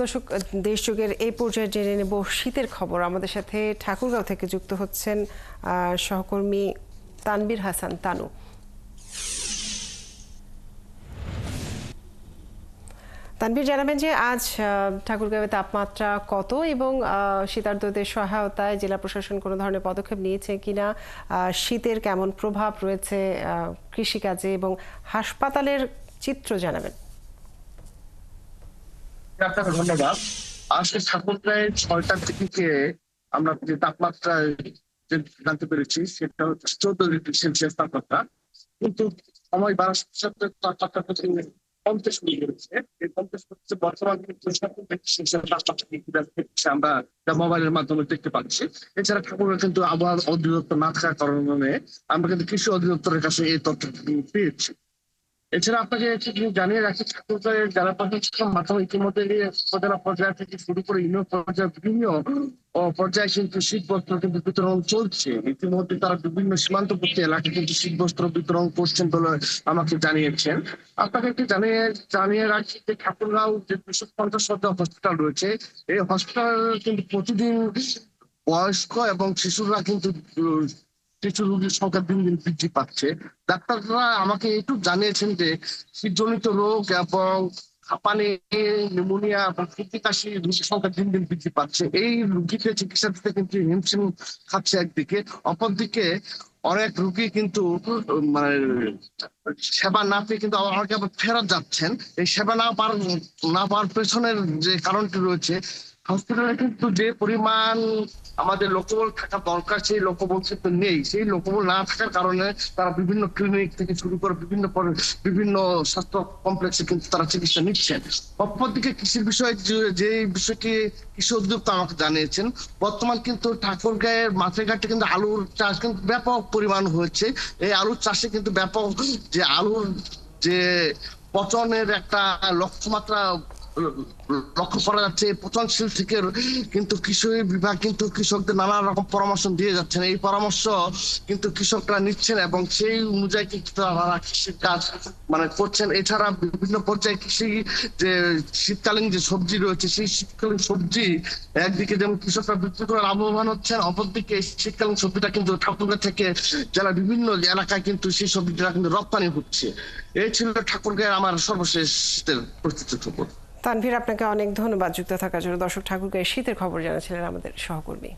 দর্শক, দেশযুগের এই পর্যায়ে জেনে নেব শীতের খবর। আমাদের সাথে ঠাকুরগাঁও থেকে যুক্ত হচ্ছেন সহকর্মী তানভীর হাসান তানু। তানভীর, জানাবেন যে আজ ঠাকুরগাঁওয়ে তাপমাত্রা কত এবং শীতার্তদের সহায়তায় জেলা প্রশাসন কোনো ধরনের পদক্ষেপ নিয়েছে কিনা, শীতের কেমন প্রভাব রয়েছে কৃষিকাজে এবং হাসপাতালের চিত্র জানাবেন। আপনাকে ধন্যবাদ। আজকে ঠাকুরগাঁয়ে 6টার দিকে আমরা যে তাপমাত্রা জানতে পেরেছি সেটা হচ্ছে 14 ডিগ্রি সেলসিয়াস তাপমাত্রা, কিন্তু সময় বাড়ার সাথে তাপমাত্রা কমতে শুরু করেছে। এই কমতে শুরু বর্তমান কিন্তু 17 ডিগ্রি সেলসিয়াস তাপমাত্রা আমরা মোবাইলের মাধ্যমে দেখতে পাচ্ছি। এছাড়া ঠাকুরগাঁও কিন্তু আবহাওয়া অধিদপ্তর না থাকার কারণে আমরা কিন্তু কৃষি অধিদপ্তরের কাছে এই তথ্য পেয়েছি। এছাড়া আপনাকে জানিয়ে রাখি, ঠাকুরগাঁওয়ের জেলা প্রশাসনের মাধ্যমে ইতিমধ্যে উপজেলা পর্যায় থেকে শুরু করে ইউনিয়ন পর্যায়ে বিভিন্ন পর্যায়ে কিন্তু শীত বস্ত্র কিন্তু বিতরণ চলছে। ইতিমধ্যে তারা বিভিন্ন সীমান্তবর্তী এলাকায় কিন্তু শীত বস্ত্র বিতরণ করছেন বলে আমাকে জানিয়েছেন। আপনাকে একটু জানিয়ে রাখি যে ঠাকুরগাঁও যে 250 শয্যা হসপিটাল রয়েছে, এই হসপিটাল কিন্তু প্রতিদিন বয়স্ক এবং শিশুরা কিন্তু কিছু রোগীর সংখ্যা দিন দিন বৃদ্ধি পাচ্ছে। ডাক্তাররা আমাকে একটু জানিয়েছেন যে শীতজনিত রোগ এবং হাঁপানি, নিউমোনিয়া এবং সর্দি কাশি রোগীর সংখ্যা দিন দিন বৃদ্ধি পাচ্ছে। এই রোগীকে চিকিৎসা দিতে কিন্তু হিমশিম খাচ্ছে একদিকে, অপরদিকে অনেক রোগী কিন্তু মানে সেবা না পেয়ে কিন্তু অনেকে আবার ফেরত যাচ্ছেন। এই সেবা না পাওয়ার পেছনের যে কারণটি রয়েছে, হসপিটালে কিন্তু যে পরিমাণ আমাদের লোকবল থাকা দরকার সেই লোকবল কিন্তু নেই। সেই লোকবল না থাকার কারণে তারা বিভিন্ন ক্লিনিক থেকে শুরু করে বিভিন্ন স্বাস্থ্য কমপ্লেক্সে কিন্তু তারা চিকিৎসা নিচ্ছেন। অপরদিকে কৃষির বিষয়ে যে বিষয়টি কৃষি অধিদপ্তর আমাকে জানিয়েছেন, বর্তমান কিন্তু ঠাকুরগাঁয়ের মাঠে ঘাটে কিন্তু আলুর চাষ কিন্তু ব্যাপক পরিমাণ হয়েছে। এই আলুর চাষে কিন্তু ব্যাপক যে আলুর যে পচনের একটা লক্ষ্যমাত্রা লক্ষ্য করা যাচ্ছে। পচনশীল থেকে কিন্তু কৃষি বিভাগ কিন্তু কৃষকদের নানা রকম পরামর্শ দিয়ে যাচ্ছেন। এই পরামর্শ কিন্তু কৃষকরা নিচ্ছেন এবং সেই অনুযায়ী কিন্তু তারা কৃষির কাজ করছেন। এছাড়া বিভিন্ন পর্যায়ে কৃষি যে শীতকালীন যে সবজি রয়েছে, সেই শীতকালীন সবজি একদিকে যেমন কৃষকরা বিক্রি করে লাভবান হচ্ছেন, অপরদিকে শীতকালীন সবজিটা কিন্তু ঠাকুরগাঁ থেকে জেলার বিভিন্ন এলাকায় কিন্তু সেই সবজিটা কিন্তু রপ্তানি হচ্ছে। এই ছিল ঠাকুরগাঁয়ের আমার সর্বশেষ শীতের পরিস্থিতির খবর। তানভীর, আপনাকে অনেক ধন্যবাদ যুক্ত থাকার জন্য। দর্শক, ঠাকুরগাঁয়ের শীতের খবর জানাচ্ছিলেন আমাদের সহকর্মী।